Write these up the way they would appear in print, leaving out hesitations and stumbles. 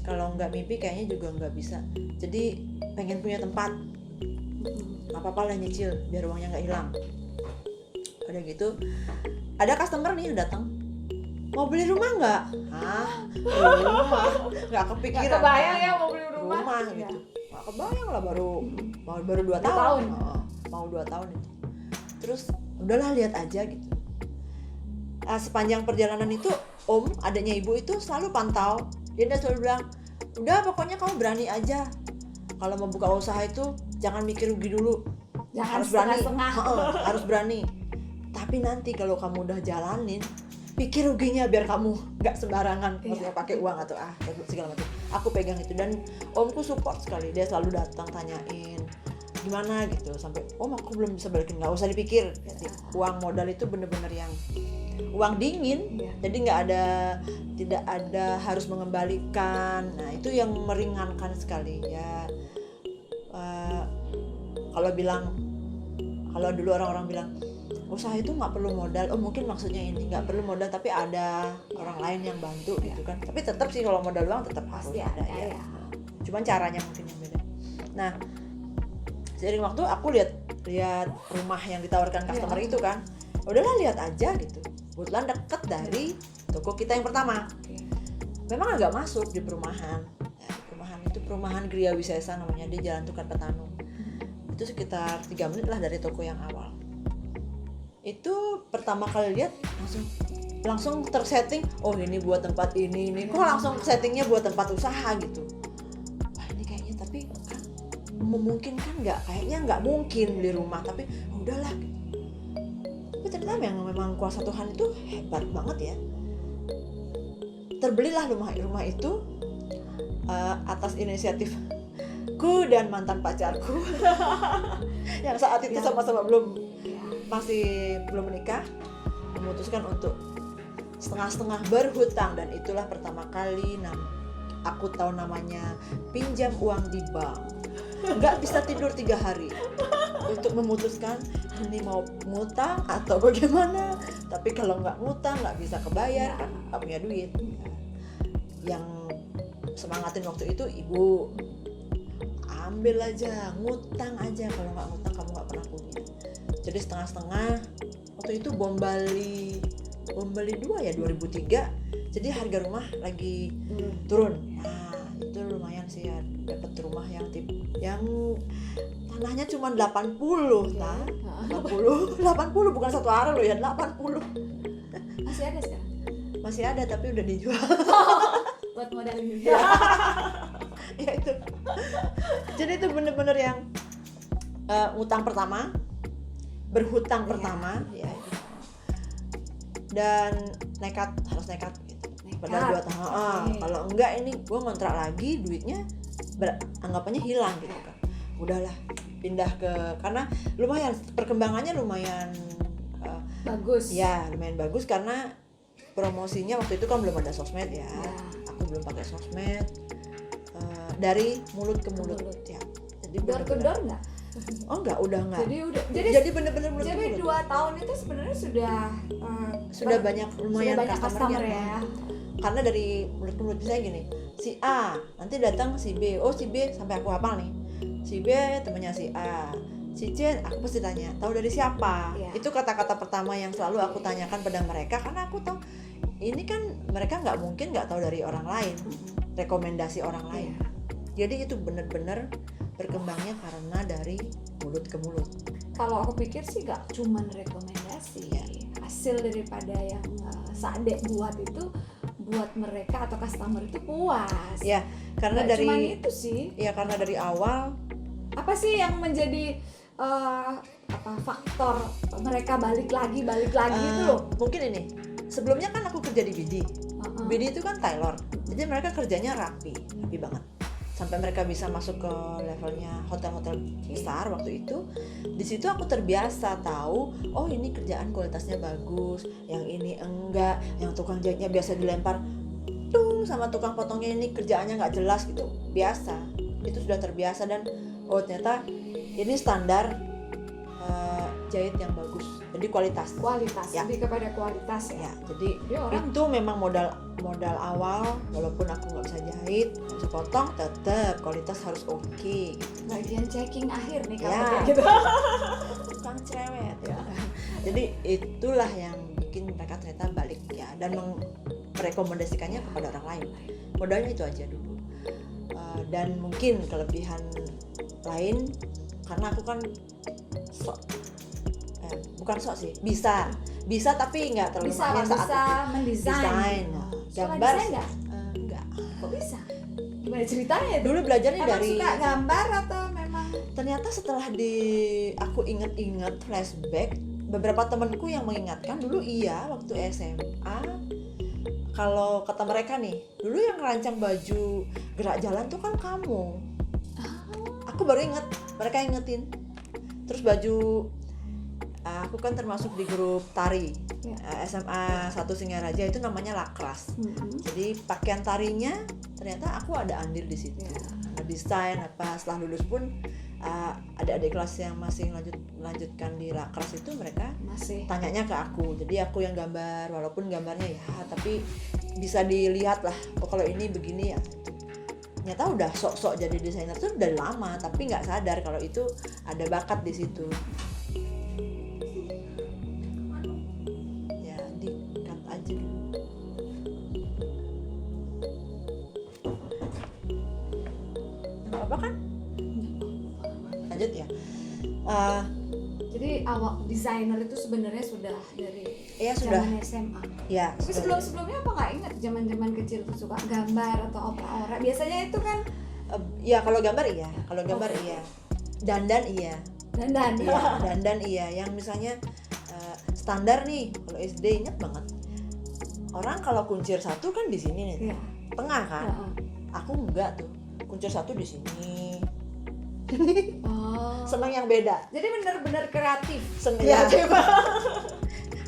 kalau nggak mimpi kayaknya juga nggak bisa. Jadi pengen punya tempat, nggak apa-apa lah nyicil biar uangnya nggak hilang. Udah gitu ada customer nih datang, mau beli rumah nggak? Rumah? Nggak kepikiran. Nggak kebayang ya mau beli rumah gitu. Nggak kebayang lah, baru 2 tahun. Mau 2 tahun itu. Terus udahlah lihat aja gitu. Sepanjang perjalanan itu adanya ibu itu selalu pantau. Dia selalu bilang, udah pokoknya kamu berani aja. Kalau mau buka usaha itu jangan mikir rugi dulu. Jangan Harus berani. setengah-setengah. Harus berani. Tapi nanti kalau kamu udah jalanin, pikir ruginya biar kamu nggak sembarangan maksudnya pakai uang atau segala macam. Aku pegang itu dan omku support sekali. Dia selalu datang tanyain gimana gitu, sampai aku belum bisa balikin, nggak usah dipikir. Uang modal itu bener-bener yang uang dingin, jadi tidak ada harus mengembalikan. Nah itu yang meringankan sekali ya. Kalau dulu orang-orang bilang usaha itu nggak perlu modal, mungkin maksudnya ini nggak perlu modal tapi ada orang lain yang bantu gitu kan. Tapi tetap sih kalau modal uang tetap pasti ada ya. Cuman caranya mungkin yang beda. Nah seiring waktu aku lihat rumah yang ditawarkan customer itu kan, udahlah lihat aja gitu. Kebetulan deket dari toko kita yang pertama. Memang agak masuk di perumahan. Ya, perumahan Gria Wisesa namanya, di Jalan Tukar Petanu. Itu sekitar 3 menit lah dari toko yang awal. Itu pertama kali lihat langsung tersetting, ini buat tempat ini. Kok langsung settingnya buat tempat usaha gitu. Wah ini kayaknya tapi kan memungkinkan nggak? Kayaknya nggak mungkin beli rumah, tapi udahlah. Tapi ternyata memang kuasa Tuhan itu hebat banget ya. Terbelilah rumah itu atas inisiatifku dan mantan pacarku yang saat itu sama-sama masih belum menikah, memutuskan untuk setengah-setengah berhutang. Dan itulah pertama kali aku tahu namanya pinjam uang di bank. Nggak bisa tidur 3 hari untuk memutuskan ini mau ngutang atau bagaimana. Tapi kalau nggak ngutang nggak bisa kebayar, kan nggak punya duit. Yang semangatin waktu itu ibu, ambil aja, ngutang aja, kalau nggak ngutang kamu nggak pernah punya. Jadi setengah-setengah. Waktu itu Bom Bali 2 ya 2003. Jadi harga rumah lagi turun. Nah itu lumayan sih ya, dapat rumah yang tanahnya cuma 80 nah. 80 bukan 1 arah loh ya, 80. Masih ada sekarang? Masih ada tapi udah dijual. Buat modalin juga. Ya itu. Jadi itu bener-bener yang utang pertama, berhutang pertama ya. Dan harus nekat gitu. Padahal 2 tahun. Kalau enggak ini gue ngontrak lagi, duitnya anggapannya hilang gitu kan. Udahlah pindah karena lumayan perkembangannya lumayan bagus. Ya lumayan bagus karena promosinya waktu itu kan belum ada sosmed ya. Aku belum pakai sosmed. Dari mulut ke mulut ya. Jadi door to door nggak? Udah nggak. Jadi bener-bener mulut ke mulut. Jadi 2 tahun itu sebenarnya sudah banyak lumayan customer ya. Karena dari mulut ke mulut misalnya gini, si A nanti datang si B, si B sampai aku hafal nih, si B temannya si A, si C aku pasti tanya tahu dari siapa. Itu kata-kata pertama yang selalu aku tanyakan pada mereka, karena aku tahu ini kan mereka nggak mungkin nggak tahu dari orang lain, rekomendasi orang lain. Jadi itu benar-benar berkembangnya karena dari mulut ke mulut. Kalau aku pikir sih nggak cuman rekomendasi, hasil daripada yang Sade buat itu buat mereka atau customer itu puas. Ya, karena nggak cuman itu sih. Ya karena dari awal. Apa sih yang menjadi faktor mereka balik lagi itu loh? Mungkin ini. Sebelumnya kan aku kerja di BD. BD itu kan tailor. Jadi mereka kerjanya rapi banget. Sampai mereka bisa masuk ke levelnya hotel-hotel besar waktu itu. Di situ aku terbiasa tahu, ini kerjaan kualitasnya bagus, yang ini enggak, yang tukang jahitnya biasa dilempar sama tukang potongnya ini kerjaannya nggak jelas gitu, biasa. Itu sudah terbiasa dan ternyata ini standar jahit yang bagus. Jadi kualitas ya. Lebih kepada kualitas ya. Ya, jadi orang itu memang modal awal, walaupun aku nggak bisa jahit, nggak bisa potong, tetap kualitas harus oke. Gitu. Bagian checking akhir nih kalau Ya. kayak gitu. Tukang cerewet ya. Jadi itulah yang bikin mereka ternyata balik ya, dan merekomendasikannya kepada orang lain. Modalnya itu aja dulu. Dan mungkin kelebihan lain, karena aku kan bukan sok sih, bisa tapi nggak terlalu mahir saat bisa itu. mendesain. Gambar Desain nggak? enggak. Kok bisa? Gimana ceritanya itu? Dulu belajarnya Emang dari, suka gambar atau memang? ternyata setelah aku inget-inget flashback, beberapa temanku yang mengingatkan dulu iya waktu SMA, kalau kata mereka nih, dulu yang ngerancang baju gerak jalan tuh kan kamu. Aku baru inget, mereka ingetin. Terus baju, aku kan termasuk di grup tari SMA 1 Singaraja, itu namanya Lakras. Jadi pakaian tarinya ternyata aku ada andil di situ. Desain apa, setelah lulus pun adik-adik kelas yang masih melanjutkan di Lakras itu mereka Masih tanyanya ke aku. Jadi aku yang gambar, walaupun gambarnya ya tapi bisa dilihat lah, oh kalau ini begini ya. Ternyata udah sok-sok jadi desainer tuh udah lama, tapi nggak sadar kalau itu ada bakat di situ. Ya di-cut aja dulu. Nggak apa kan? Lanjut ya. jadi awal desainer itu sebenarnya sudah dari Ya sudah. zaman SMA. Ya. Tapi sebelumnya apa nggak ingat zaman kecil tuh suka gambar atau opera-opera? Biasanya itu kan Ya kalau gambar iya, iya. Dandan iya. dandan. Iya, dandan iya. Yang misalnya standar nih, kalau SD ingat banget. Orang kalau kuncir satu kan di sini nih, Iya. tengah kan. Aku enggak tuh, kuncir satu di sini. Oh. Senang yang beda. Jadi benar-benar kreatif. Senang Iya.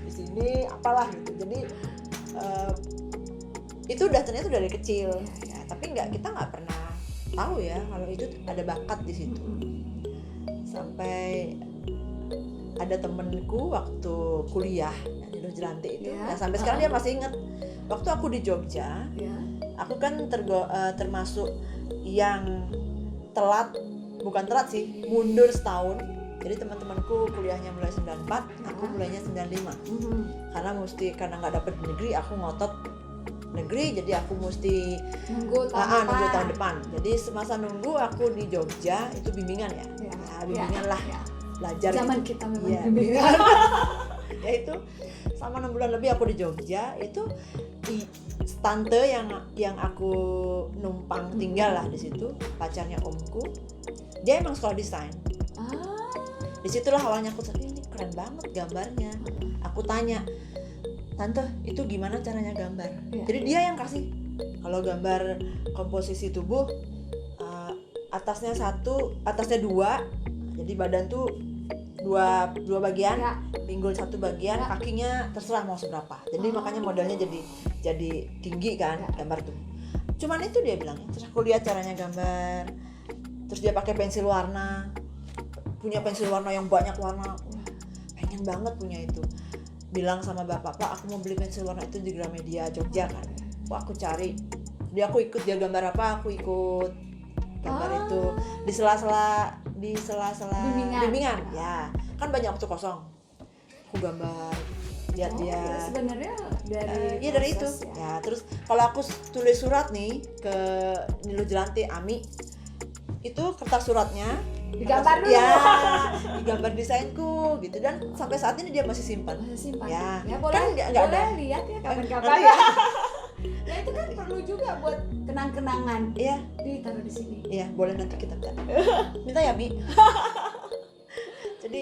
di sini apalah gitu. Jadi itu udah ternyata dari kecil. Ya, tapi kita nggak pernah tahu ya kalau itu ada bakat di situ. Sampai ada temenku waktu kuliah di Jelantik itu, Ya. nah, sampai sekarang dia masih ingat waktu aku di Jogja. Ya. Aku kan termasuk yang bukan telat sih, mundur setahun. Jadi teman-temanku kuliahnya mulai 94, aku mulainya 95. Karena nggak dapet di negeri, aku ngotot negeri, jadi aku mesti Nunggu nunggu tahun depan. Jadi semasa nunggu aku di Jogja itu bimbingan ya, Ya. bimbingan lah, belajar Zaman gitu. kita memang Iya, bimbingan. Ya itu sama 6 bulan lebih aku di Jogja, itu tante yang aku numpang tinggal lah di situ, pacarnya omku, dia emang sekolah desain. Disitulah awalnya aku sadar, ini keren banget gambarnya. Aku tanya, tante itu gimana caranya gambar? Ya. Jadi dia yang kasih. Kalau gambar komposisi tubuh, atasnya 1, atasnya 2, jadi badan tuh dua bagian, Ya. pinggul 1 bagian, kakinya terserah mau seberapa. Jadi makanya modelnya jadi tinggi kan, gambar tuh. Cuman itu dia bilang, terus aku lihat caranya gambar. Terus dia pakai pensil warna, punya pensil warna yang banyak warna. Pengen banget punya itu. Bilang sama bapak, Pak aku mau beli pensil warna itu di Gramedia Jogja kan. Wah aku cari, aku ikut dia gambar apa, aku ikut gambar itu di sela-sela bimbingan. Ya kan banyak waktu kosong, aku gambar, lihat dia. Sebenarnya Dari itu ya. Terus kalau aku tulis surat nih ke Nilu Jelantik Ami, itu kertas suratnya digambar dulu. Ya, digambar desainku gitu, dan sampai saat ini dia masih simpan. Ya, boleh, kan nggak boleh ada. lihat ya kapan-kapan. Nanti ya. Ya itu kan perlu juga buat kenang-kenangan. Iya, Ditaruh di sini. iya boleh, nanti kita minta ya Mi. Jadi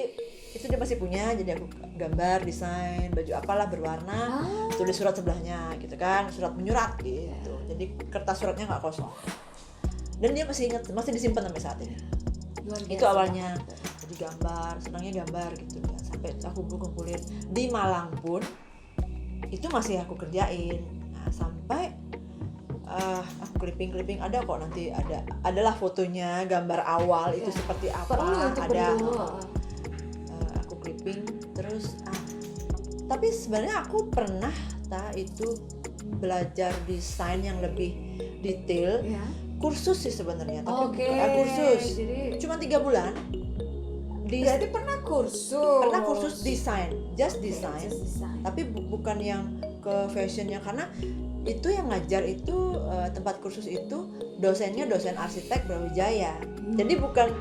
itu dia masih punya, jadi aku gambar desain baju apalah berwarna, tulis surat sebelahnya gitu kan, surat menyurat gitu. Jadi kertas suratnya nggak kosong. Dan dia masih ingat, masih disimpan sampai saat ini. Itu awalnya jadi gambar, senangnya gambar gitu ya. Sampai aku kumpulin di Malang pun itu masih aku kerjain. Nah, sampai aku clipping ada kok, nanti adalah fotonya, gambar awal itu seperti apa, Perlu. aku clipping tapi sebenarnya aku pernah itu belajar desain yang lebih detail. Ya. Kursus sih sebenarnya, tapi Oke. Kursus. Jadi Cuma 3 bulan. berarti pernah kursus. Pernah kursus desain, just Oke, desain. just design. Tapi bukan yang ke fashionnya, karena itu yang ngajar itu tempat kursus itu dosennya dosen arsitek Brawijaya. Jadi bukan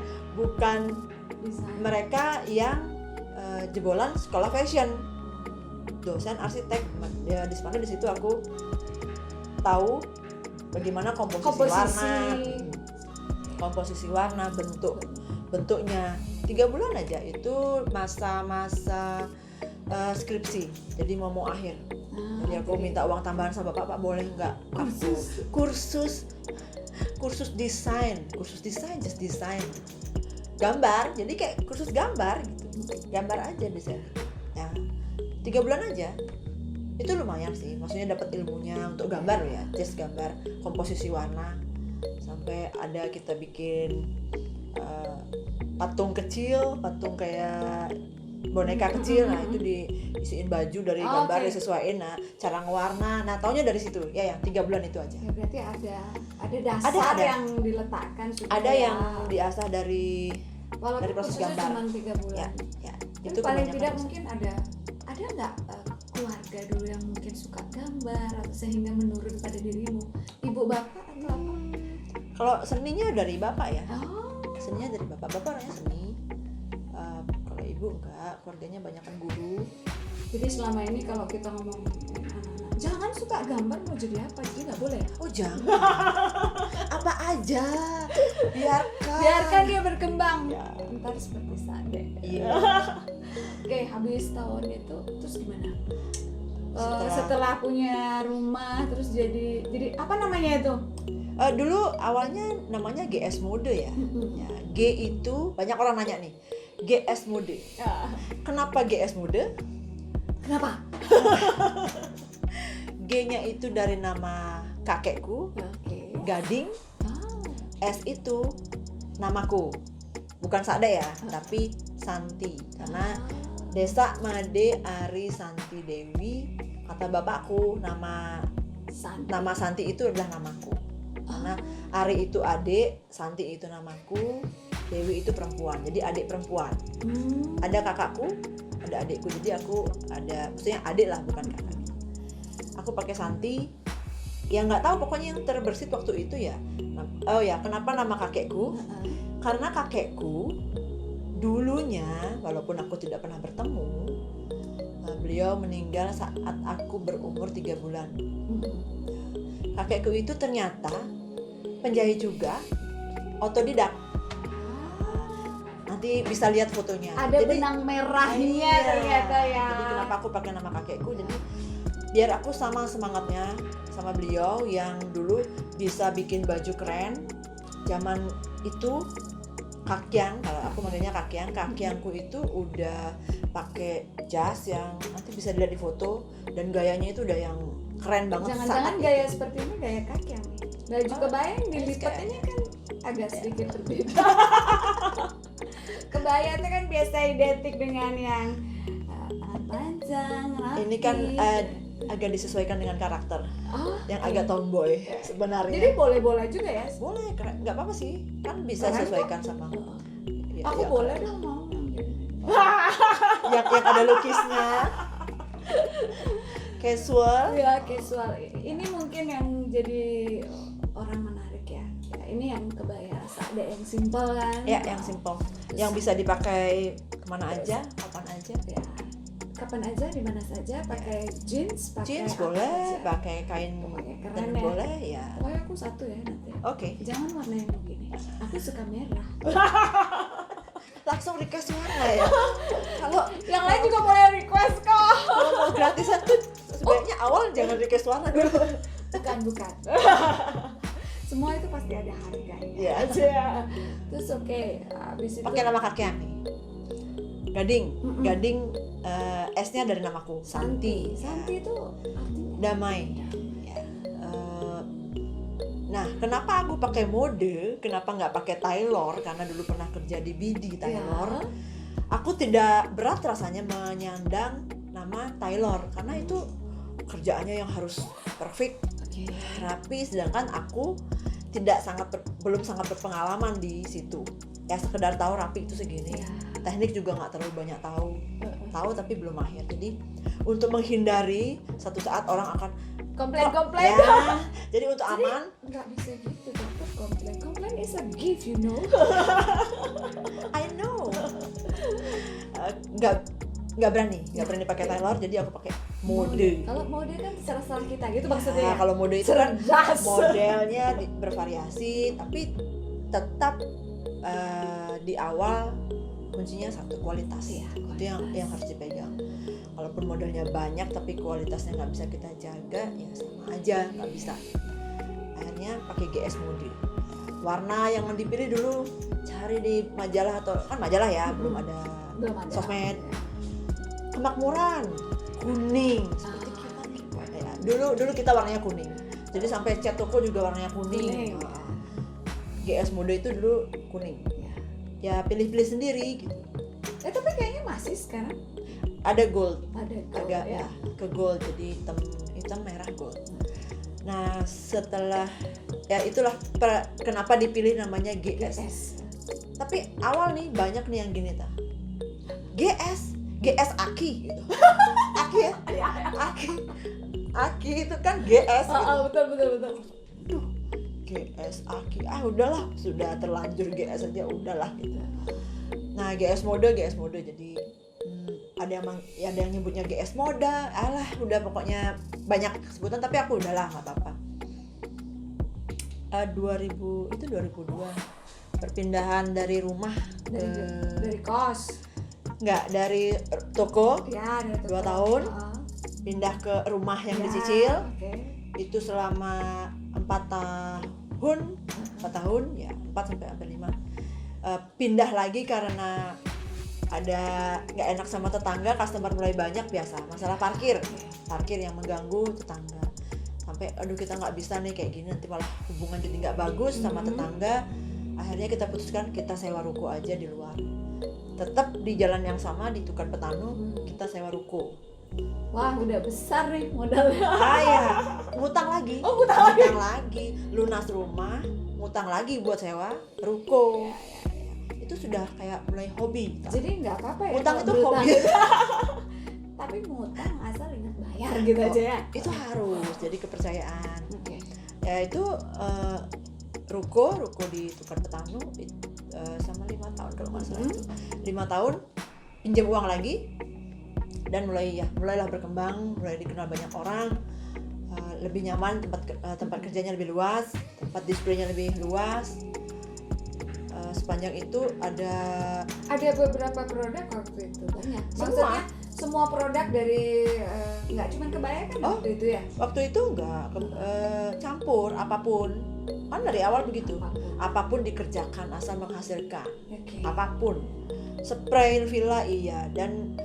Desain. mereka yang jebolan sekolah fashion, dosen arsitek. Ya, di situ aku tahu bagaimana komposisi warna, bentuknya. 3 bulan aja itu masa-masa skripsi, jadi mau akhir. Jadi aku minta uang tambahan sama bapak, boleh nggak aku kursus desain, just desain, gambar. Jadi kayak kursus gambar gitu, gambar aja desain. Ya 3 bulan aja, itu lumayan sih, maksudnya dapat ilmunya untuk gambar ya, just gambar, komposisi warna, sampai ada kita bikin patung kecil, patung kayak boneka kecil. Nah itu diisiin baju dari gambar, disesuaiin. Nah cara ngewarna, nah taunya dari situ ya, yang 3 bulan itu aja. Ya berarti ada dasar Ada. yang diletakkan supaya Ada yang diasah dari walaupun proses kursusnya gambar. cuma 3 bulan. ya Tapi itu paling kebanyakan tidak di situ. mungkin ada nggak keluarga dulu yang mungkin suka gambar atau sehingga menurun pada dirimu, ibu bapak atau apa? Kalau seninya dari bapak ya, Oh, seninya dari bapak orangnya seni. Kalau ibu enggak, keluarganya banyakan guru. jadi selama ini kalau kita ngomong anak-anak, jangan suka gambar, mau jadi apa? Jadi nggak boleh. Oh jangan, apa aja, Biarkan dia berkembang. Ya. Ntar seperti Sade. Iya. Oke, habis tahun itu terus gimana? Setelah- Setelah punya rumah terus jadi apa namanya itu? Dulu awalnya namanya GS Mode ya. Ya, G itu banyak orang nanya nih, GS Mode. Kenapa GS Mode? Kenapa? G-nya itu dari nama kakekku, Oke. Gading. Oh. S itu namaku, bukan Sade ya, tapi Santi, karena Desa Made Ari Santi Dewi. Kata bapakku, nama Santi itu adalah namaku, karena Ari itu adik, Santi itu namaku, Dewi itu perempuan, jadi adik perempuan. Ada kakakku, ada adikku, jadi aku ada, maksudnya adik lah, bukan kakak. Aku pakai Santi. Ya nggak tahu, pokoknya yang terbersit waktu itu ya. Oh ya, kenapa nama kakekku? Karena kakekku dulunya, walaupun aku tidak pernah bertemu, beliau meninggal saat aku berumur 3 bulan. Kakekku itu ternyata penjahit juga, otodidak. Nanti bisa lihat fotonya. Ada benang merahnya iya, ternyata ya. Jadi kenapa aku pakai nama kakekku? Jadi biar aku sama semangatnya sama beliau yang dulu bisa bikin baju keren. Zaman itu kakyang, kalau aku manggilnya kakyangku itu udah pakai jas yang nanti bisa dilihat di foto, dan gayanya itu udah yang keren banget. Jangan-jangan saat gaya itu. seperti ini gaya kakyang. Baju kebaya yang dilipatnya kan agak sedikit berbeda. Kebaya itu kan biasa identik dengan yang tangan panjang, rapi. Ini kan agak disesuaikan dengan karakter yang Oh, agak tomboy sebenarnya. jadi boleh-boleh juga ya. boleh, keren, nggak apa-apa sih, kan bisa Keren sesuaikan sama ya, Aku ya, boleh keren. dong mau. yang ada lukisnya. Casual. Ya casual. Ini mungkin yang jadi orang menarik ya. Ya ini yang kebaya ada yang simpel kan. Ya, yang simple, yang bisa dipakai kemana aja, kapan aja. Ya, kapan aja, di mana saja, pakai jeans, pakai Jeans apa boleh, aja. pakai kain Pakai keren tenun ya. boleh ya. Pokoknya aku satu ya nanti. Oke, Jangan warna yang begini. Aku suka merah. langsung request warna ya. Kalau Yang lain juga boleh request kok. kalau mau gratisan tuh sebaiknya awal jangan request warna dulu. Bukan. Semua itu pasti ada harganya. Iya. Terus oke, habis itu Pakai nama kakek nih. Gading. Mm-mm. Gading S-nya dari namaku, Santi. Santi. Santi itu artinya Damai. Ya. Nah, kenapa aku pakai mode? Kenapa nggak pakai tailor? Karena dulu pernah kerja di BD tailor. Ya. Aku tidak berat rasanya menyandang nama sama tailor karena itu kerjaannya yang harus perfect, rapi, sedangkan aku belum sangat berpengalaman di situ. Ya sekedar tahu rapi itu segini. Teknik juga nggak terlalu banyak tahu tapi belum mahir. Jadi untuk menghindari satu saat orang akan komplain. ya, jadi untuk aman Nggak bisa gitu, dokter. Komplain is a gift, you know. I know. Nggak berani pakai tailor, jadi aku pakai mode. Kalau mode kan terserah kita gitu maksudnya. Kalau mode itu kan cerdas. modelnya bervariasi, tapi tetap di awal kuncinya satu, kualitas. Itu yang harus dipegang. Kalaupun modelnya banyak tapi kualitasnya nggak bisa kita jaga, ya sama aja nggak bisa. Akhirnya pakai GS mode. Warna yang dipilih dulu cari di majalah, atau kan majalah ya, belum ada sosmed. Kemakmuran kuning seperti kita nih ya. Dulu kita warnanya kuning, jadi sampai cat toko juga warnanya kuning. GS mode itu dulu kuning. Ya pilih-pilih sendiri gitu. Tapi kayaknya masih sekarang ada gold, agak ya. Ke gold, jadi hitam merah gold. Nah setelah ya itulah kenapa dipilih namanya GS. Tapi awal nih banyak nih yang gini GS Aki gitu. Aki ya? Aki itu kan GS gitu. Betul. Duh, GS Aki. Udahlah, sudah terlanjur GS aja udahlah gitu. Nah, GS mode jadi ada yang nyebutnya GS mode. Udah pokoknya banyak sebutan, tapi aku udahlah enggak apa-apa. 2002 perpindahan dari rumah dari kos. Enggak, dari toko. Ya, dari toko. 2 tahun. Pindah ke rumah yang dicicil. Itu selama 4 tahun ya, 4 sampai 5. Pindah lagi karena ada nggak enak sama tetangga, customer mulai banyak, biasa masalah parkir yang mengganggu tetangga, sampai kita nggak bisa nih kayak gini, nanti malah hubungan jadi nggak bagus sama tetangga. Akhirnya kita putuskan kita sewa ruko aja di luar, tetap di jalan yang sama di Tukar Petanu, kita sewa ruko. Wah, udah besar nih modalnya. Ya, ngutang lagi. Ngutang lagi, lunas rumah, ngutang lagi buat sewa ruko. Itu sudah kayak mulai hobi. Jadi nggak apa-apa ya. Ngutang itu hobi. Tapi ngutang asal ingat bayar gitu aja ya. Itu harus jadi kepercayaan. Ya itu ruko di Tukar Petanu sama 5 tahun kalau nggak salah itu. 5 tahun pinjam uang lagi. Dan mulailah berkembang, mulai dikenal banyak orang, lebih nyaman, tempat kerjanya lebih luas, tempat displaynya lebih luas. Sepanjang itu ada beberapa produk waktu itu banyak. Maksudnya semua produk dari nggak cuma kebaya kan waktu itu ya? Waktu itu nggak campur apapun, kan dari awal begitu. Apapun dikerjakan asal menghasilkan. Apapun, spray villa iya, dan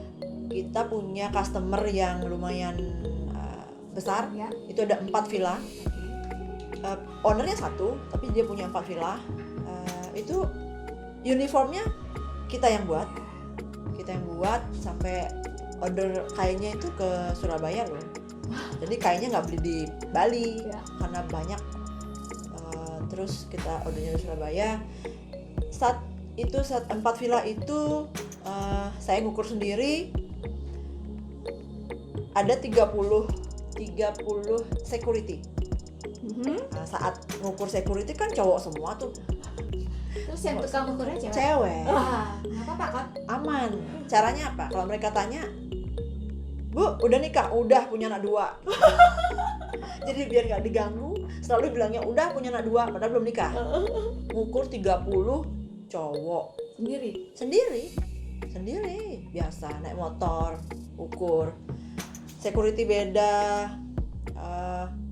kita punya customer yang lumayan besar ya. Itu ada 4 villa. Ownernya 1, tapi dia punya 4 villa. Itu uniformnya kita yang buat sampai order kainnya itu ke Surabaya loh. Jadi kainnya nggak beli di Bali karena banyak. Terus kita ordernya di Surabaya. Saat 4 villa itu saya ngukur sendiri. Ada 30 security. Nah, saat ngukur security kan cowok semua tuh. Terus yang tukang ngukurnya cewek. Nggak apa-apa kan? Aman. Caranya apa? Kalau mereka tanya, Bu, udah nikah? Udah, punya anak 2. Jadi biar nggak diganggu, selalu bilangnya udah punya anak 2, padahal belum nikah. Ngukur 30 cowok. Sendiri. Biasa naik motor, ukur. Security beda,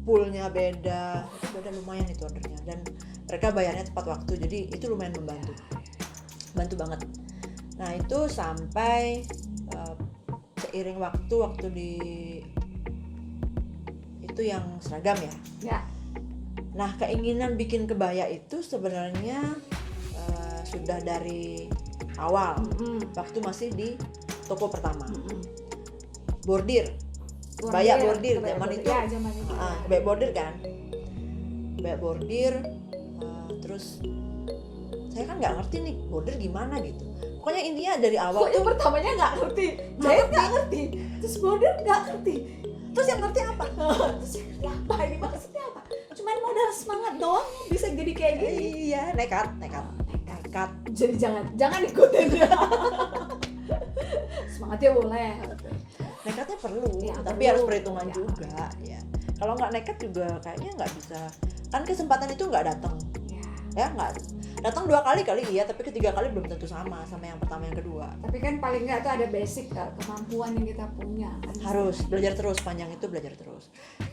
poolnya beda, itu beda lumayan itu ordernya, dan mereka bayarnya tepat waktu, jadi itu lumayan bantu banget. Nah itu sampai seiring waktu di itu yang seragam ya. Nah keinginan bikin kebaya itu sebenarnya sudah dari awal, waktu masih di toko pertama. bordir. Kebaya bordir zaman itu. Ya, zaman itu. Kebaya bordir kan. Kebaya bordir. Terus saya kan nggak ngerti nih bordir gimana gitu. Pokoknya intinya dari awal Kok yang pertamanya nggak ngerti, jahit nggak ngerti, terus bordir nggak ngerti, terus yang ngerti apa? terus yang ngerti apa ini maksudnya apa? Cuman modal semangat doang bisa jadi kayak gini. Iya, nekat. Jadi jangan ikutin ya. Semangatnya boleh. Nekatnya perlu, Ya, tapi perlu. harus perhitungan Ya. juga ya. Kalau nggak nekat juga kayaknya nggak bisa. Kan kesempatan itu nggak datang. Ya nggak datang 2 kali iya, tapi ketiga kali belum tentu sama yang pertama yang kedua. Tapi kan paling nggak tuh ada basic kemampuan yang kita punya kan. Harus belajar terus, panjang itu belajar terus.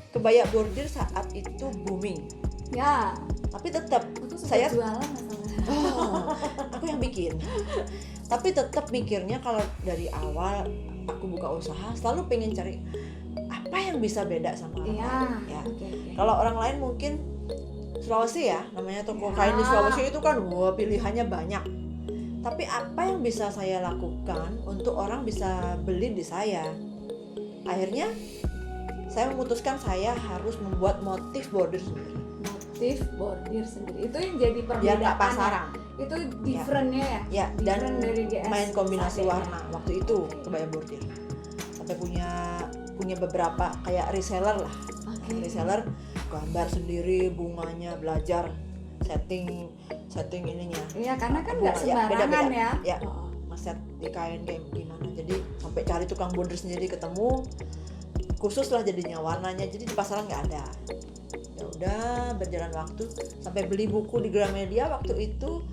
Kebaya bordir saat itu booming, Ya, tapi tetap aku suka saya jualan masalahnya. aku yang bikin. Tapi tetap mikirnya kalau dari awal aku buka usaha selalu pengen cari apa yang bisa beda sama orang Iya. lain ya. Oke. Kalau orang lain mungkin Sulawesi ya, namanya toko Ya. kain di Sulawesi itu kan wah pilihannya banyak. Tapi apa yang bisa saya lakukan untuk orang bisa beli di saya? Akhirnya saya memutuskan saya harus membuat motif bordir sendiri. Motif bordir sendiri itu yang jadi Biar perbedaan. nggak pasaran. Itu differentnya ya. Ya, dan Different dari GS main kombinasi Sade, ya. warna waktu itu kebaya bordir. Sampai punya beberapa kayak reseller lah. Oke. Reseller gambar sendiri bunganya, belajar setting ininya. Iya, karena kan nggak Ya, sembarangan beda-beda. ya. Ya. Oh. Ngeset di kain kayak gimana. Jadi sampai cari tukang bordir sendiri ketemu. Khusus lah jadinya warnanya. Jadi di pasaran nggak ada. Ya udah berjalan waktu sampai beli buku di Gramedia waktu itu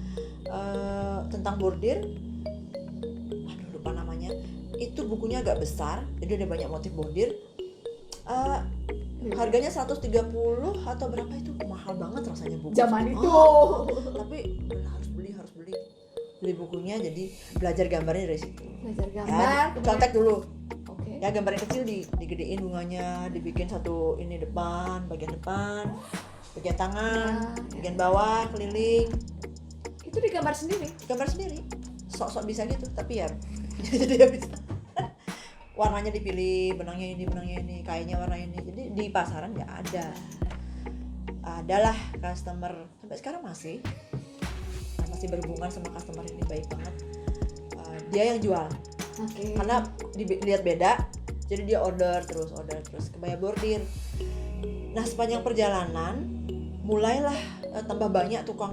tentang bordir. Aduh lupa namanya. Itu bukunya agak besar. Jadi ada banyak motif bordir. Harganya 130 atau berapa itu mahal banget rasanya buku Zaman itu. tapi harus beli bukunya, jadi belajar gambarnya dari situ Belajar ya. gambar. Contek dulu Oke. ya, gambarnya kecil digedein bunganya, dibikin satu ini bagian depan, bagian tangan, Ya, bagian bawah keliling, Itu digambar sendiri. gambar sendiri, sok-sok bisa gitu tapi ya jadi ya bisa. Warnanya dipilih, benangnya ini, kainnya warna ini. Jadi di pasaran nggak ada. Adalah customer sampai sekarang masih berhubungan sama customer ini, baik banget. Dia yang jual, Oke. karena dilihat beda, jadi dia order terus kebaya bordir. Nah sepanjang perjalanan mulailah tambah banyak tukang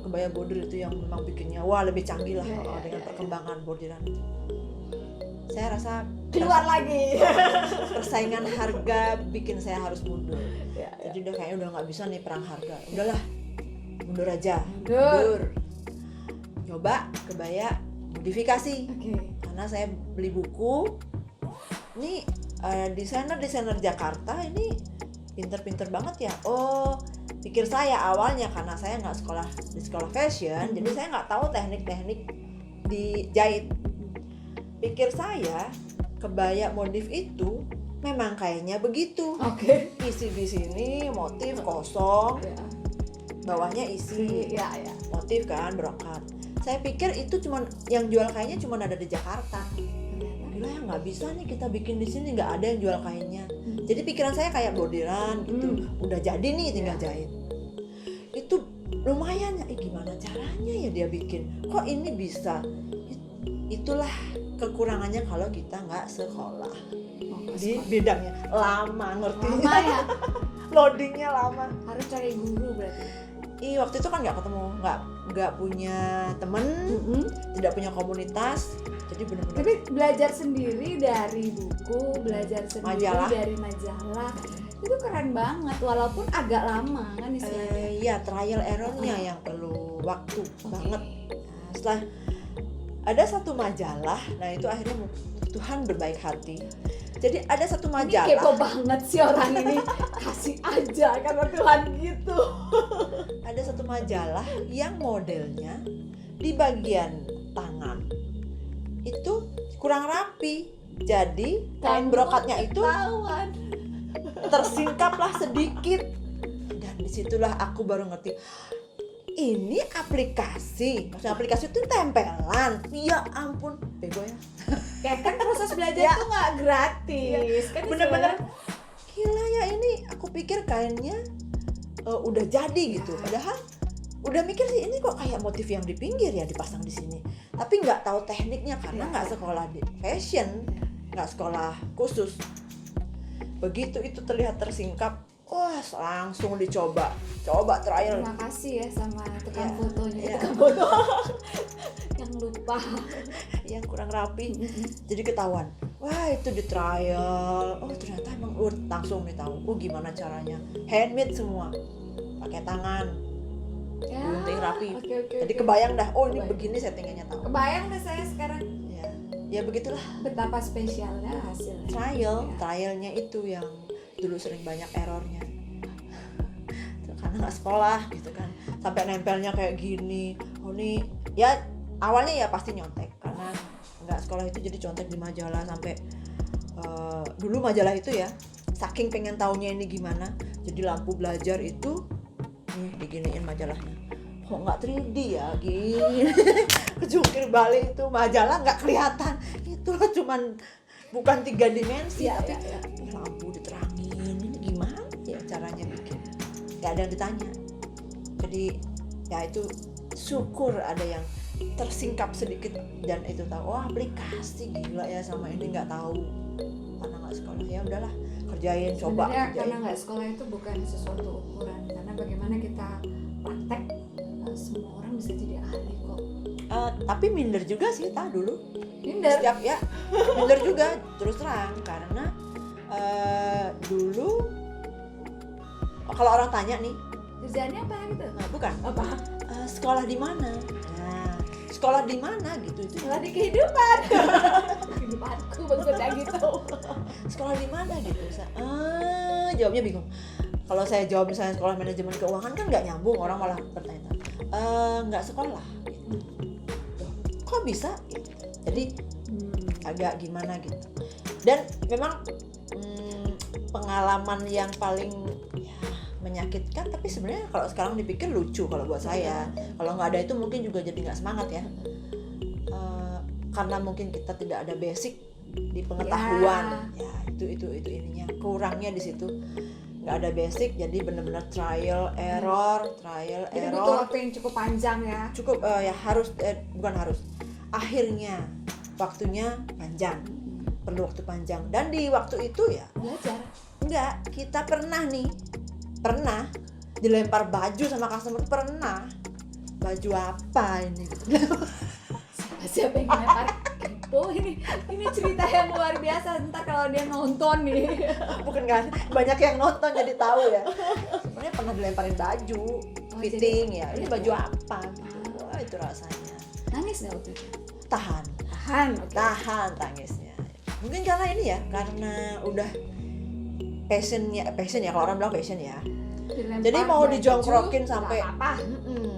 kebaya bordir itu yang memang bikinnya wah lebih canggih lah dengan perkembangan bordiran itu. Saya rasa Keluar lagi. persaingan harga bikin saya harus mundur. Ya, ya. Jadi udah kayaknya udah nggak bisa nih perang harga. Udahlah, mundur aja. Mundur. Coba kebaya modifikasi. Oke. Karena saya beli buku. Ini desainer Jakarta ini pinter-pinter banget ya. Oh, pikir saya awalnya karena saya nggak di sekolah fashion, jadi saya nggak tahu teknik-teknik dijahit. Pikir saya kebaya modif itu memang kayaknya begitu. Oke. Isi di sini motif kosong, Ya. bawahnya isi Ya. motif kan brokat. Saya pikir itu cuman yang jual kainnya cuma ada di Jakarta. Gila ya nggak bisa nih kita bikin di sini, nggak ada yang jual kainnya. Jadi pikiran saya kayak bordiran gitu, udah jadi nih tinggal jahit. Itu lumayan ya, gimana caranya ya dia bikin? Kok ini bisa? Itulah kekurangannya kalau kita nggak sekolah di bidangnya, lama ngertinya. Lama ya. Loadingnya lama. Harus cari guru berarti. Waktu itu kan nggak ketemu, nggak punya temen, tidak punya komunitas, jadi benar-benar. Tapi belajar sendiri dari buku, belajar sendiri Majalah. dari majalah, itu keren banget. Walaupun agak lama kan istilahnya. Ya trial errornya yang perlu waktu banget. Nah, setelah ada satu majalah, nah itu akhirnya Tuhan berbaik hati. Jadi ada satu Ini kepo majalah, banget sih orang ini. Kasih aja karena Tuhan gitu. ada satu majalah yang modelnya di bagian tangan itu kurang rapi. Jadi kain brokatnya itu Ketahuan. tersingkaplah sedikit. Dan disitulah aku baru ngerti. Ini aplikasi, maksudnya aplikasi itu tempelan. Ya ampun, bego ya. Kayak kan proses belajar Ya. itu nggak gratis kan Bener-bener istilahnya. gila ya, ini aku pikir kainnya udah jadi gitu, padahal udah mikir sih ini kok kayak motif yang di pinggir ya dipasang di sini, tapi nggak tahu tekniknya karena Ya. nggak sekolah di fashion, nggak sekolah khusus. Begitu itu terlihat tersingkap, wah langsung coba trial. Terima kasih ya sama tukang Ya, fotonya, ya. tukang foto yang lupa. Yang kurang rapi, jadi ketahuan. Wah itu di trial, oh ternyata emang langsung nih tahu, oh gimana caranya, handmade semua, pakai tangan, Ya, gunting rapi. oke, Jadi oke. kebayang dah, oh ini Kebayang. begini settingannya tahu. Kebayang deh saya sekarang Ya begitulah betapa spesialnya hasilnya. trialnya itu yang dulu sering banyak errornya. Karena nggak sekolah gitu kan, sampai nempelnya kayak gini. Oh nih, ya awalnya ya pasti nyontek karena nggak sekolah itu, jadi contek di majalah sampai dulu majalah itu ya, saking pengen taunya ini gimana, jadi lampu belajar itu nih diginiin majalahnya. Kok nggak 3D ya gini. Kejungkir balik itu majalah nggak kelihatan, itu cuman bukan 3 dimensi Ya, tapi ya, ya. lampu diterangin, ini gimana ya caranya bikin, nggak ada yang ditanya. Jadi ya itu syukur ada yang tersingkap sedikit dan itu tahu, oh aplikasi gila ya, sama ini nggak tahu karena nggak sekolah. Ya udahlah kerjain, coba Sebenarnya karena kerjain. nggak sekolah itu bukan sesuatu ukuran, karena bagaimana kita praktek, semua orang bisa jadi ahli kok. Tapi minder juga sih dulu Minder. setiap ya minder juga terus terang karena dulu kalau orang tanya nih, Kerjaannya apa gitu? bukan Apa? sekolah di mana, nah sekolah di mana gitu, itu Sekolah di kehidupan. Kehidupanku maksudnya gitu. sekolah di mana gitu. Jawabnya bingung. Kalau saya jawab misalnya sekolah manajemen keuangan kan nggak nyambung, orang malah bertanya nggak sekolah gitu. Loh, kok bisa gitu. Jadi agak gimana gitu. Dan memang pengalaman yang paling ya, menyakitkan, tapi sebenarnya kalau sekarang dipikir lucu kalau buat saya. Kalau nggak ada itu mungkin juga jadi nggak semangat ya. Karena mungkin kita tidak ada basic di pengetahuan, ya itu ininya kurangnya di situ. Nggak ada basic, jadi benar-benar trial error. Jadi butuh waktu yang cukup panjang ya. Cukup ya harus bukan harus, akhirnya waktunya panjang, perlu waktu panjang. Dan di waktu itu ya Belajar. enggak, kita pernah dilempar baju sama customer, pernah. Baju apa ini gitu. Siapa yang ngelempar itu? Ini cerita yang luar biasa. Ntar kalau dia nonton nih. Bukan kan, banyak yang nonton jadi tahu ya. Sebenarnya pernah dilemparin baju fitting ya, ini baju apa gitu. Wah itu rasanya Nangis nggak waktu itu? tahan Oke. tangisnya. Mungkin karena ini ya, karena udah passion ya, kalau orang bilang passion ya. Dilempar Jadi mau baju, dijongkrokin nggak sampai apa-apa.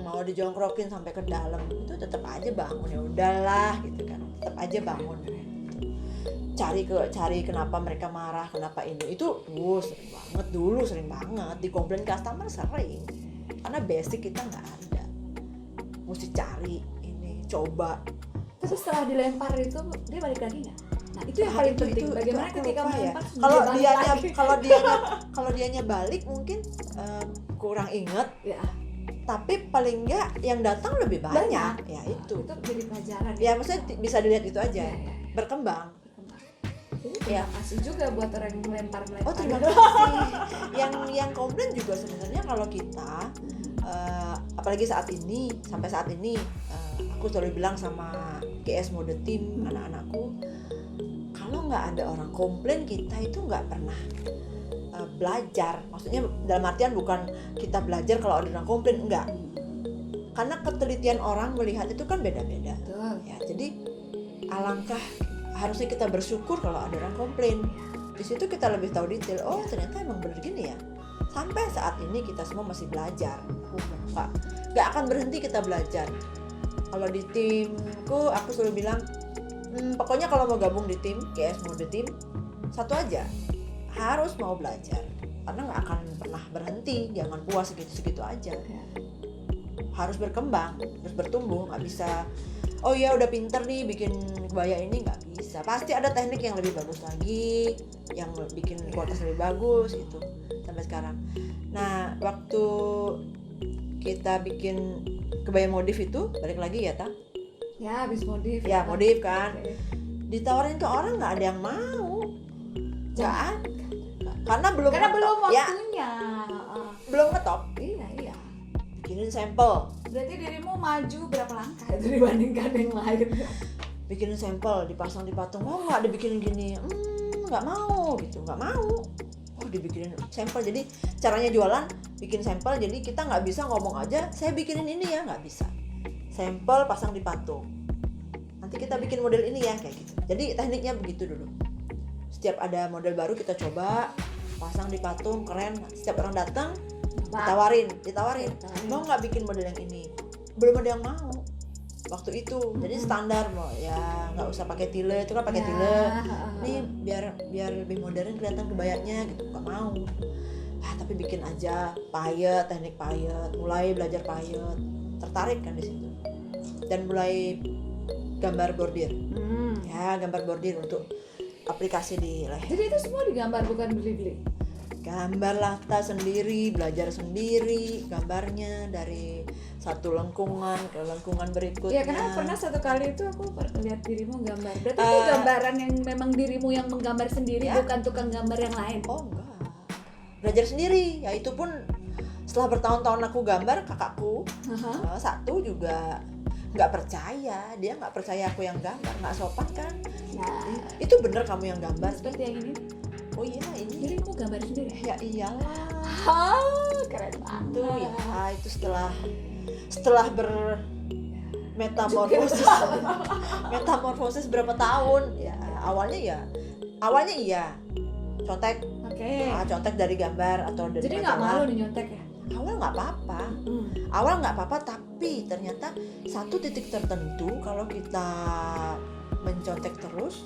mau dijongkrokin sampai ke dalam itu tetap aja bangun, ya udahlah gitu kan, tetap aja bangun. Cari kenapa mereka marah, kenapa ini itu sering banget dikomplain customer, sering karena basic kita nggak ada, mesti cari ini, coba. Tapi setelah dilempar itu dia balik lagi nggak? Nah itu yang paling penting. Bagaimana aku ketika lupa ya. melempar sebelum Kalau dia balik dianya lagi? kalau dianya balik mungkin kurang inget, Ya, tapi paling enggak yang datang lebih banyak. Ya itu jadi pelajaran. ya, maksudnya bisa dilihat itu aja, Ya. berkembang. Jadi terima kasih juga buat orang yang melempar. Oh terima kasih. yang komplain juga sebenarnya kalau kita apalagi sampai saat ini aku selalu bilang sama GS Mode Team, anak-anakku, kalau nggak ada orang komplain kita itu nggak pernah belajar. Maksudnya dalam artian bukan kita belajar kalau ada orang komplain, enggak, karena ketelitian orang melihat itu kan beda-beda. Betul. Ya, jadi alangkah harusnya kita bersyukur kalau ada orang komplain. Di situ kita lebih tahu detail. Oh ternyata emang bener gini ya. Sampai saat ini kita semua masih belajar. Nggak akan berhenti kita belajar. Kalau di timku aku selalu bilang, pokoknya kalau mau gabung di tim GS Mode Team, satu aja, harus mau belajar. Karena nggak akan pernah berhenti. Jangan puas segitu-segitu aja. Harus berkembang, harus bertumbuh. Nggak bisa, oh ya udah pinter nih bikin kebaya ini nggak bisa. Pasti ada teknik yang lebih bagus lagi, yang bikin kualitas lebih bagus itu sampai sekarang. Nah, waktu kita bikin kebaya modif itu balik lagi ya, Ta? Ya, habis modif. Ya, modif kan. Oke. Ditawarin ke orang nggak ada yang mau. Nggak ada. Karena belum Karena belum ngetop. Ya, waktunya. belum ngetop. Iya. Bikinin sampel. Berarti dirimu maju berapa langkah itu dibandingkan yang lain? Bikinin sampel, dipasang di patung. Oh, nggak dibikinin gini. Nggak mau gitu, nggak mau. Oh, dibikinin sampel. Jadi caranya jualan bikin sampel. Jadi kita nggak bisa ngomong aja saya bikinin ini ya, nggak bisa. Sampel pasang di patung. Nanti kita bikin model ini ya, kayak gitu. Jadi tekniknya begitu dulu. Setiap ada model baru kita coba pasang di patung, keren. Setiap orang datang ditawarin. Mau nggak bikin model yang ini? Belum ada yang mau waktu itu. Jadi standar mau ya nggak usah pakai tile, itu kan pakai tile. Ini biar lebih modern kelihatan kebayanya gitu, nggak mau. Tapi bikin aja payet, teknik payet. Mulai belajar payet, tertarik kan di situ. Dan mulai gambar bordir. Ya, gambar bordir untuk aplikasi di leher. Jadi itu semua digambar, bukan beli-beli? Gambar latar sendiri, belajar sendiri gambarnya dari satu lengkungan ke lengkungan berikutnya. Iya, karena pernah satu kali itu aku lihat dirimu gambar. Berarti itu gambaran yang memang dirimu yang menggambar sendiri, ya. bukan tukang gambar yang lain. Oh enggak, belajar sendiri. Ya itu pun setelah bertahun-tahun aku gambar, kakakku satu juga nggak percaya, dia nggak percaya aku yang gambar, nggak sopan kan. Nah, Itu bener kamu yang gambar seperti yang ini. Oh iya ini. Jadi kamu gambar sendiri? Ya iyalah. Keren banget. Itu ya itu setelah metamorfosis berapa tahun ya. Awalnya iya contek. Oke. Contek dari gambar atau dari Jadi nggak malu dinyontek ya? Awal nggak apa-apa, tapi ternyata satu titik tertentu kalau kita mencontek terus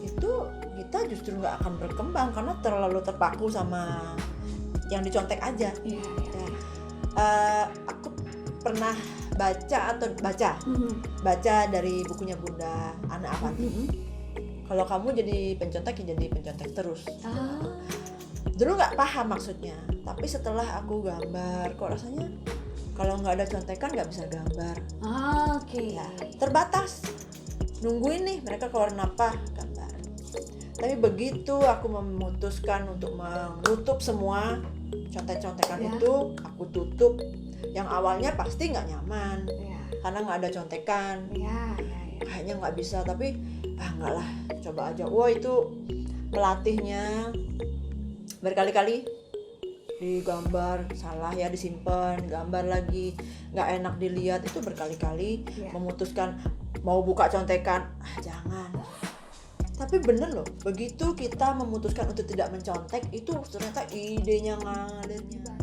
itu kita justru nggak akan berkembang karena terlalu terpaku sama yang dicontek aja. Iya. Aku pernah baca dari bukunya Bunda Ana Avanti. Kalau kamu jadi pencontek ya jadi pencontek terus. Dulu nggak paham maksudnya, tapi setelah aku gambar kok rasanya kalau nggak ada contekan nggak bisa gambar. Oke. Ya, terbatas. Nungguin nih mereka keluarin apa gambar. Tapi begitu aku memutuskan untuk menutup semua contek-contekan itu, aku tutup. Yang awalnya pasti nggak nyaman, karena nggak ada contekan. Kayaknya nggak bisa, tapi nggak lah, coba aja. Wah itu melatihnya berkali-kali, digambar salah ya disimpan, gambar lagi nggak enak dilihat, itu berkali-kali memutuskan mau buka contekan, jangan. Tapi bener loh, begitu kita memutuskan untuk tidak mencontek, itu ternyata idenya ngalirnya.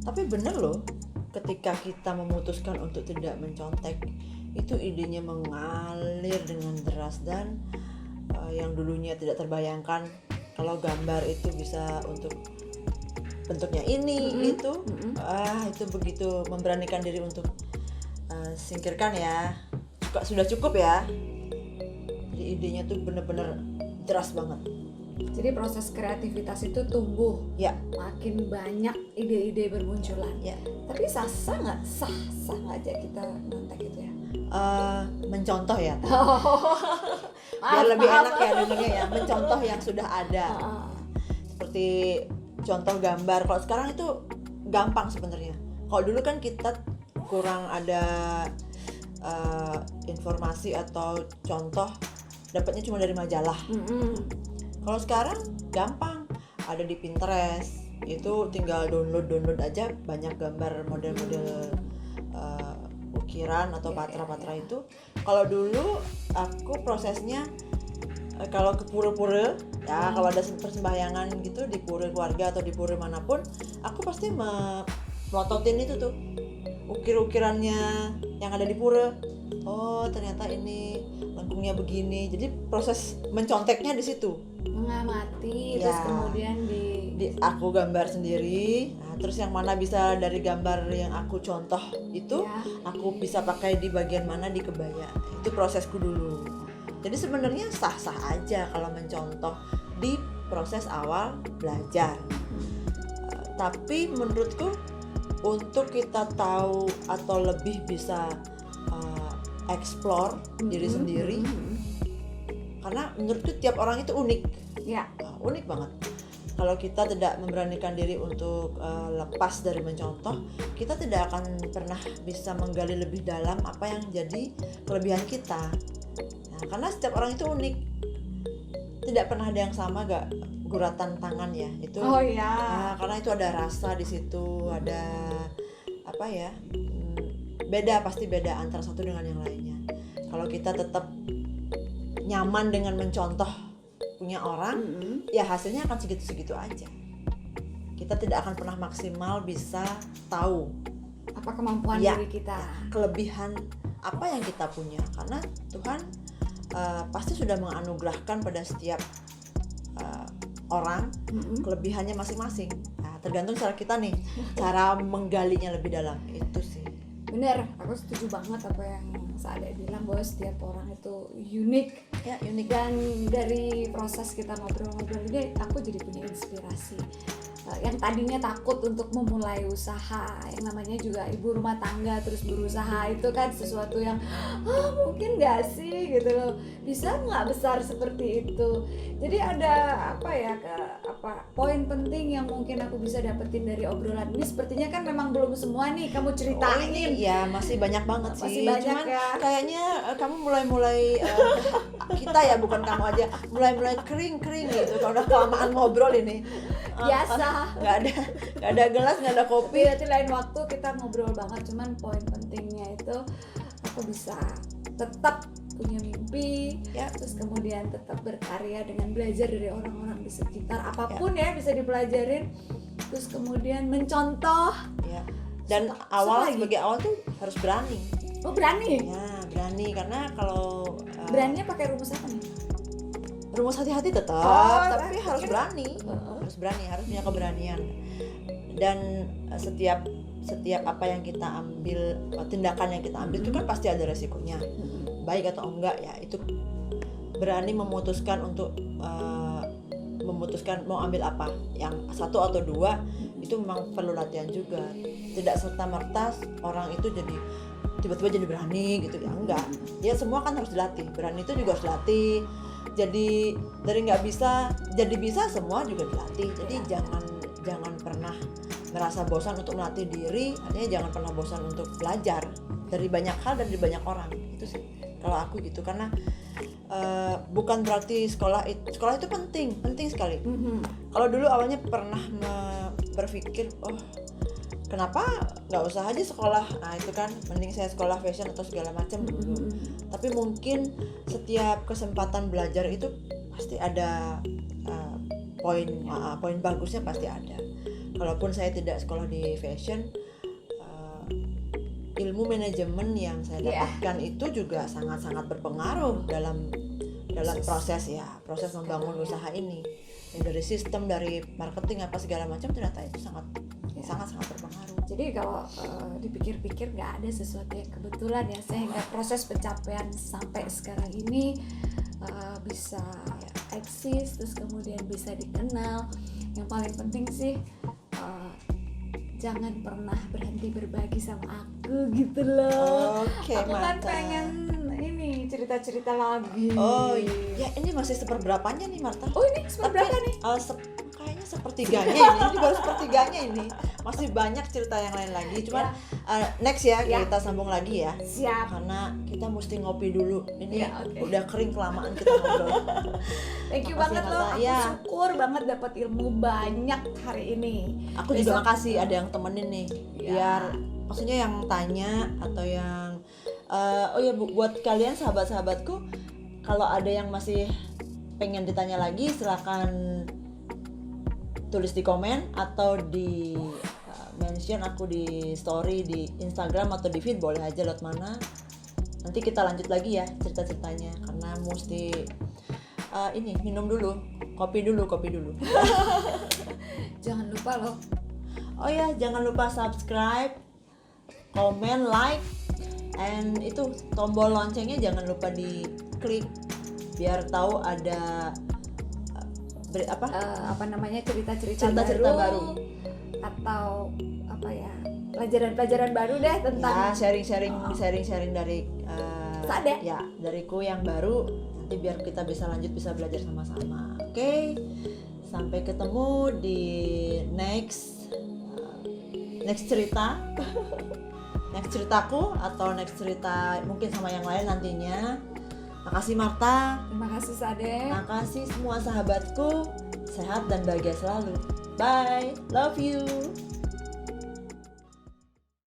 Tapi bener loh, ketika kita memutuskan untuk tidak mencontek, itu idenya mengalir dengan deras. Dan yang dulunya tidak terbayangkan kalau gambar itu bisa untuk bentuknya ini gitu, itu begitu memberanikan diri untuk singkirkan ya, sudah cukup ya. Jadi idenya tuh bener-bener deras banget. Jadi proses kreativitas itu tumbuh, makin banyak ide-ide bermunculan. Tapi sah nggak aja kita ngontek itu ya? Mencontoh ya, biar lebih enak ya dengarnya ya. Mencontoh yang sudah ada, seperti contoh gambar. Kalau sekarang itu gampang sebenarnya. Kalau dulu kan kita kurang ada informasi atau contoh, dapatnya cuma dari majalah. Kalau sekarang gampang, ada di Pinterest, itu tinggal download aja, banyak gambar model-model ukiran atau patra-patra itu. Kalau dulu aku prosesnya kalau ke pura-pura ya, kalau ada persembahyangan gitu di pura keluarga atau di pura manapun, aku pasti melototin itu tuh ukir-ukirannya yang ada di pura. Oh ternyata ini lengkungnya begini. Jadi proses menconteknya di situ, mengamati terus kemudian aku gambar sendiri. Nah, terus yang mana bisa dari gambar yang aku contoh itu aku bisa pakai di bagian mana di kebaya. Itu prosesku dulu. Jadi sebenarnya sah-sah aja kalau mencontoh di proses awal belajar. Tapi menurutku untuk kita tahu atau lebih bisa explore diri sendiri, karena menurutku tiap orang itu unik. Unik banget. Kalau kita tidak memberanikan diri untuk lepas dari mencontoh, kita tidak akan pernah bisa menggali lebih dalam apa yang jadi kelebihan kita. Nah, karena setiap orang itu unik, tidak pernah ada yang sama, gak guratan tangan ya itu. Nah, karena itu ada rasa di situ, ada apa ya, pasti beda antara satu dengan yang lainnya. Kalau kita tetap nyaman dengan mencontoh punya orang, ya hasilnya akan segitu-segitu aja. Kita tidak akan pernah maksimal bisa tahu apa kemampuan diri kita, kelebihan apa yang kita punya, karena Tuhan pasti sudah menganugerahkan pada setiap orang kelebihannya masing-masing. Nah, tergantung cara kita nih, cara menggalinya lebih dalam. Itu sih. Bener, aku setuju banget apa yang Saada bilang bahwa setiap orang itu unik. Unik. Dan dari proses kita ngobrol-ngobrol ini, aku jadi punya inspirasi. Yang tadinya takut untuk memulai usaha, yang namanya juga ibu rumah tangga terus berusaha, itu kan sesuatu yang mungkin gak sih gitu loh, bisa gak besar seperti itu. Jadi ada poin penting yang mungkin aku bisa dapetin dari obrolan ini. Sepertinya kan memang belum semua nih kamu ceritain. Ya masih banyak banget sih. Masih banyak. Cuman kayaknya kamu mulai kita ya, bukan kamu aja, mulai kering gitu kalau udah kelamaan ngobrol ini. Biasa, nggak ada gelas, nggak ada kopi. Berarti lain waktu kita ngobrol banget. Cuman poin pentingnya itu aku bisa tetap punya mimpi, terus kemudian tetap berkarya dengan belajar dari orang-orang di sekitar, apapun ya bisa dipelajarin, terus kemudian mencontoh. Dan sebagai awal tuh harus berani. Berani? Ya berani, karena kalau beraninya pakai rumus apa nih? Rumus hati-hati tetap, tapi harus berani. Harus punya keberanian. Dan setiap apa yang kita ambil, tindakan yang kita ambil itu kan pasti ada resikonya, baik atau enggak ya. Itu berani memutuskan untuk memutuskan mau ambil apa, yang satu atau dua, itu memang perlu latihan juga. Tidak serta-merta orang itu jadi tiba-tiba jadi berani gitu ya, enggak. Ya semua kan harus dilatih. Berani itu juga harus dilatih. Jadi dari nggak bisa jadi bisa, semua juga dilatih. Jadi jangan pernah merasa bosan untuk melatih diri, artinya jangan pernah bosan untuk belajar dari banyak hal dan dari banyak orang. Itu sih kalau aku gitu. Karena bukan berarti sekolah itu penting sekali. Kalau dulu awalnya pernah berpikir, kenapa nggak usah aja sekolah, nah itu kan mending saya sekolah fashion atau segala macam dulu. Tapi mungkin setiap kesempatan belajar itu pasti ada poin bagusnya, pasti ada. Kalaupun saya tidak sekolah di fashion, ilmu manajemen yang saya dapatkan itu juga sangat-sangat berpengaruh dalam proses membangun usaha ini. Dari sistem, dari marketing apa segala macam, ternyata itu sangat berpengaruh. Jadi kalau dipikir-pikir nggak ada sesuatu yang kebetulan ya, sehingga proses pencapaian sampai sekarang ini bisa eksis, terus kemudian bisa dikenal. Yang paling penting sih jangan pernah berhenti berbagi sama aku gitu loh. Aku kan pengen ini cerita-cerita lagi. Ya ini masih seperberapanya nih, Marta. Ini seperberapa nih? Kayaknya sepertiganya ini baru sepertiganya ini. Masih banyak cerita yang lain lagi. Cuman next ya kita sambung lagi ya. Siap. Karena kita mesti ngopi dulu. Ini udah kering kelamaan kita ngobrol. Thank you banget loh. Aku syukur banget dapat ilmu banyak hari ini. Aku juga makasih ada yang temenin nih. Biar maksudnya yang tanya atau yang buat kalian sahabat-sahabatku, kalau ada yang masih pengen ditanya lagi, silakan tulis di komen atau di mention aku di story di Instagram atau di feed, boleh aja lewat mana. Nanti kita lanjut lagi ya cerita-ceritanya, karena mesti minum dulu, kopi dulu. lupa loh. Oh ya, jangan lupa subscribe, komen, like, and itu tombol loncengnya jangan lupa diklik biar tahu ada Apa namanya, cerita-cerita baru atau apa ya, pelajaran-pelajaran baru deh tentang ya, sharing dari Sade. ya dariku yang baru, nanti biar kita bisa belajar sama-sama. Oke, sampai ketemu di next cerita next ceritaku atau next cerita mungkin sama yang lain nantinya. Makasih Marta, Terima kasih Sade. makasih semua sahabatku, sehat dan bahagia selalu. Bye, love you.